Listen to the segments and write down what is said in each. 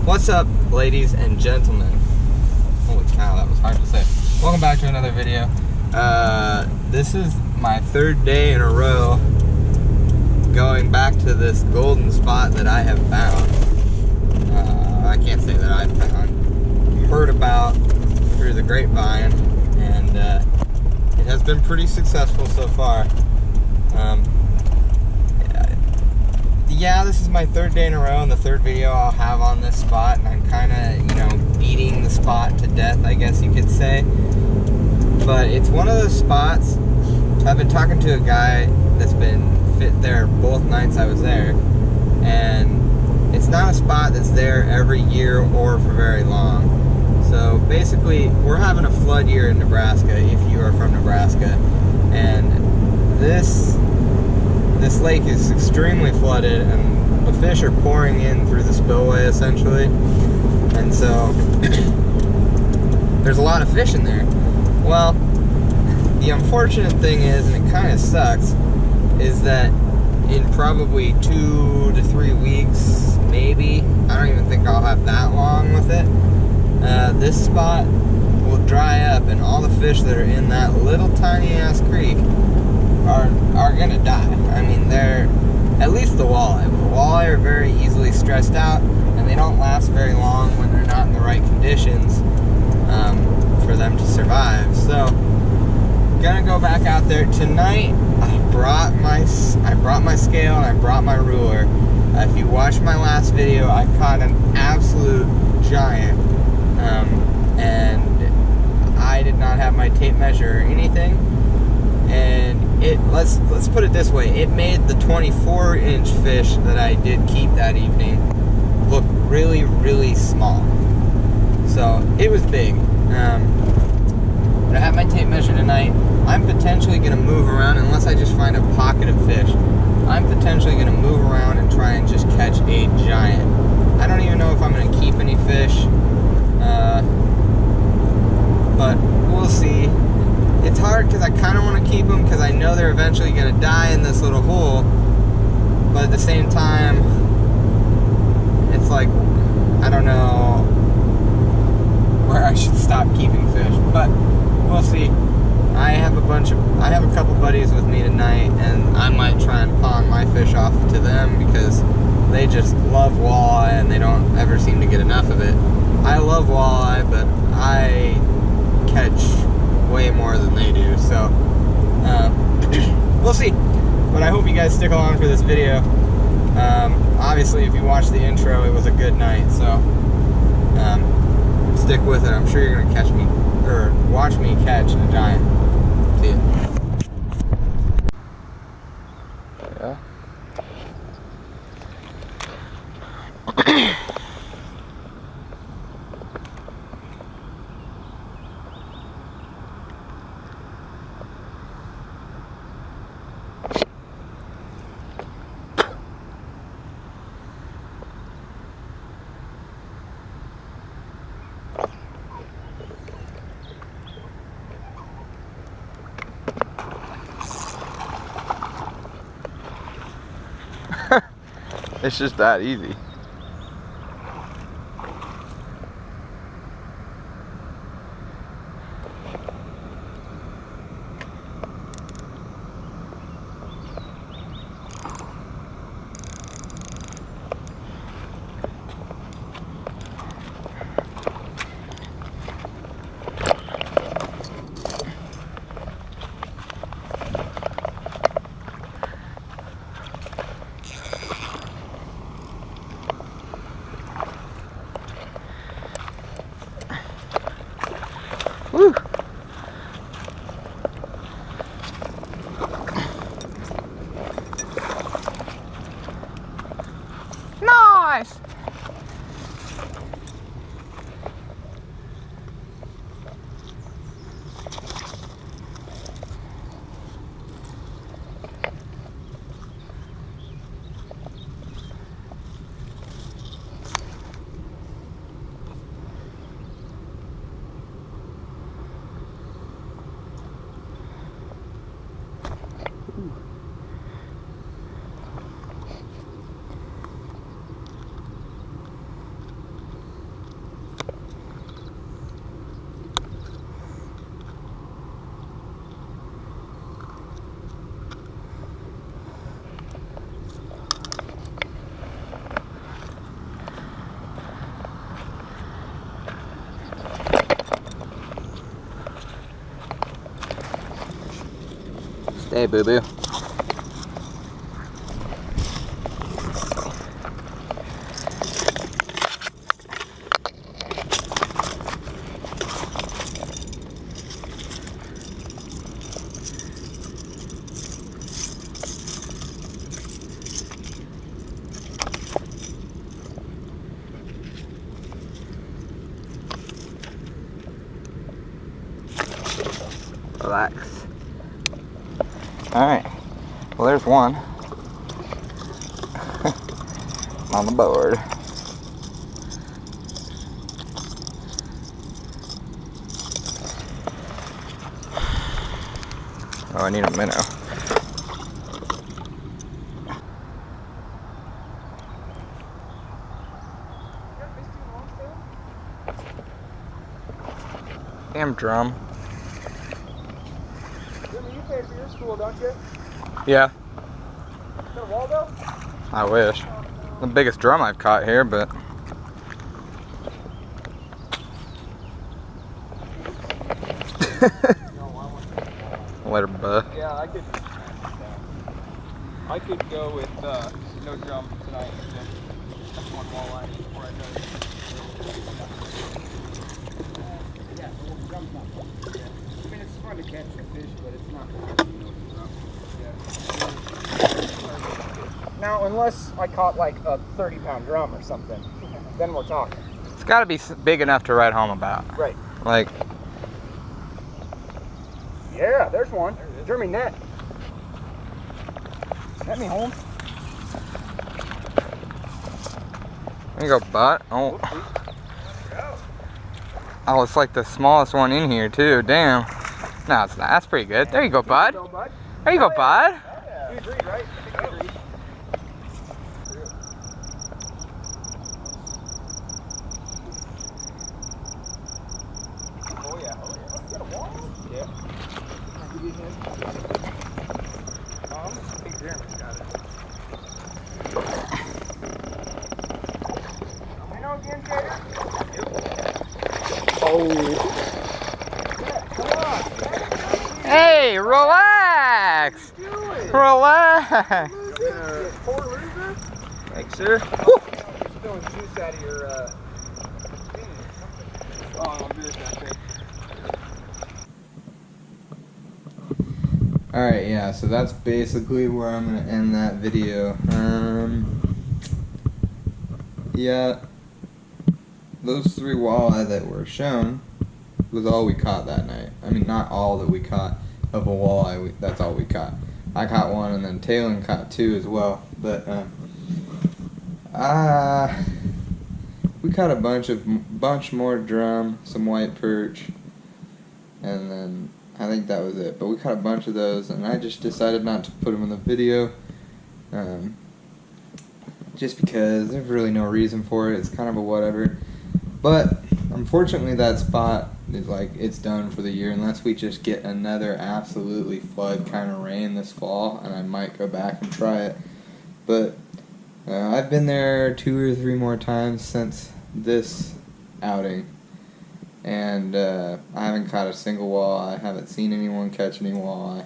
What's up, ladies and gentlemen? Holy cow, that was hard to say. Welcome back to another video. This is my third day in a row going back to this golden spot that I have found. I can't say that I've found. Heard about through the grapevine, and it has been pretty successful so far. Yeah, this is my third day in a row and the third video I'll have on this spot, and I'm kind of, beating the spot to death, I guess you could say. But it's one of those spots. I've been talking to a guy that's been fit there both nights I was there, and it's not a spot that's there every year or for very long. So basically, we're having a flood year in Nebraska, if you are from Nebraska, and this lake is extremely flooded, and the fish are pouring in through the spillway essentially, and so there's a lot of fish in there. Well, the unfortunate thing is, and it kind of sucks, is that in probably 2 to 3 weeks, maybe, I don't even think I'll have that long with it, this spot will dry up, and all the fish that are in that little tiny ass creek are gonna die. I mean, they're, at least the walleye. The walleye are very easily stressed out, and they don't last very long when they're not in the right conditions for them to survive. So, gonna go back out there tonight. I brought my scale and I brought my ruler. If you watched my last video, I caught an absolute giant, and I did not have my tape measure or anything. And let's put it this way, it made the 24-inch fish that I did keep that evening look really, really small. So it was big. But I have my tape measure tonight. I'm potentially going to move around, unless I just find a pocket of fish. I'm potentially going to move around and try and just catch a giant. I don't even know if I'm going to keep any fish, but we'll see. It's hard because I kind of want to keep them because I know they're eventually going to die in this little hole, but at the same time, it's like, I don't know where I should stop keeping fish, but we'll see. I have a couple buddies with me tonight, and I might try and pawn my fish off to them because they just love walleye and they don't ever seem to get enough of it. I love walleye, but I catch way more than they do, so we'll see. But I hope you guys stick along for this video. Obviously, if you watch the intro, it was a good night, so stick with it. I'm sure you're gonna catch me, or watch me catch a giant. See ya. Yeah. It's just that easy. Hey, boo-boo. Relax. Alright, well there's one on the board. Oh, I need a minnow. Damn drum. You pay for your school, don't you? Yeah. Got a Waldo? I wish. The biggest drum I've caught here, but let her butt. Yeah, I could go with no drum tonight. That's one walleye before I go. Yeah, the drum's not fun. Yeah. I mean, it's fun to catch a fish, but it's not fun to drum. Yeah. Now, unless I caught like a 30-pound drum or something, then we're talking. It's got to be big enough to write home about. Right. Like, yeah, there's one. Jeremy net. Net me, Holmes. there you go, bud. Oh. Oh, it's like the smallest one in here too. Damn. No, it's not. That's pretty good. There you go, bud. There you go, bud. You agreed, right? I think you agreed. Oh yeah. Oh yeah. You got a walleye? Yeah. Can I give you a hand? I think Jeremy's got it. Let me know again, Tater. Oh. Come on. Hey, relax. Relax. Poor loser. Thanks, sir. You're spilling juice out of your thing. Oh, I'll do this after. Alright, yeah, so that's basically where I'm going to end that video. Yeah, those 3 walleye that were shown was all we caught that night. I mean, not all that we caught of a walleye, that's all we caught. I caught 1 and then Talon caught 2 as well, but we caught a bunch more drum, some white perch, and then I think that was it. But we caught a bunch of those, and I just decided not to put them in the video, just because there's really no reason for it. It's kind of a whatever. But unfortunately, that spot is like it's done for the year, unless we just get another absolutely flood kind of rain this fall, and I might go back and try it. But I've been there 2 or 3 more times since this outing. And I haven't caught a single walleye. I haven't seen anyone catch any walleye.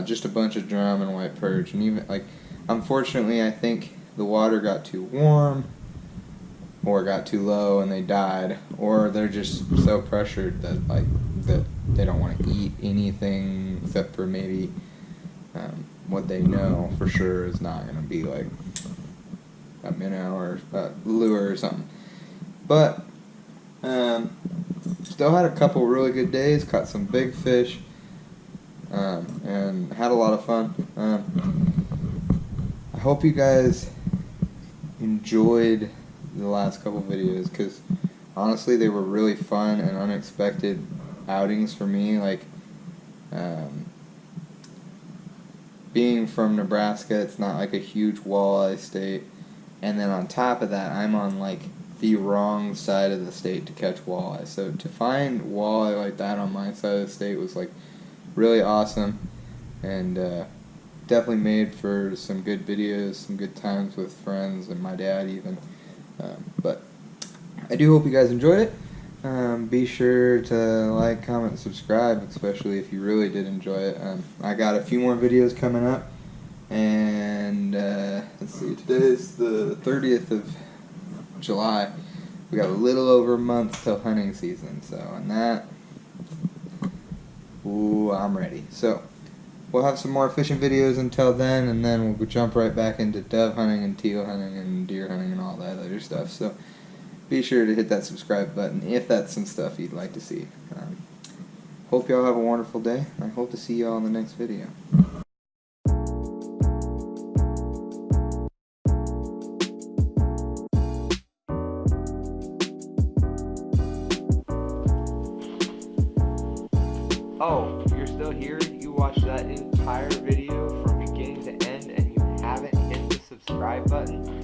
Just a bunch of drum and white perch. And even like, unfortunately, I think the water got too warm, or got too low and they died, or they're just so pressured that that they don't want to eat anything except for maybe what they know for sure is not going to be like a minnow or a lure or something. But still had a couple really good days, caught some big fish, and had a lot of fun. I hope you guys enjoyed the last couple videos, because honestly they were really fun and unexpected outings for me. Like, being from Nebraska, it's not like a huge walleye state, and then on top of that, I'm on like the wrong side of the state to catch walleye. So to find walleye like that on my side of the state was like really awesome, and definitely made for some good videos, some good times with friends and my dad even. But I do hope you guys enjoyed it. Be sure to like, comment, subscribe, especially if you really did enjoy it. I got a few more videos coming up, and let's see, today is the 30th of July. We got a little over a month till hunting season, so on that, ooh, I'm ready. So we'll have some more fishing videos until then, and then we'll jump right back into dove hunting and teal hunting and deer hunting and all that other stuff. So be sure to hit that subscribe button if that's some stuff you'd like to see. Hope y'all have a wonderful day. I hope to see y'all in the next video. Oh, you're still here? You watched that entire video from beginning to end and you haven't hit the subscribe button?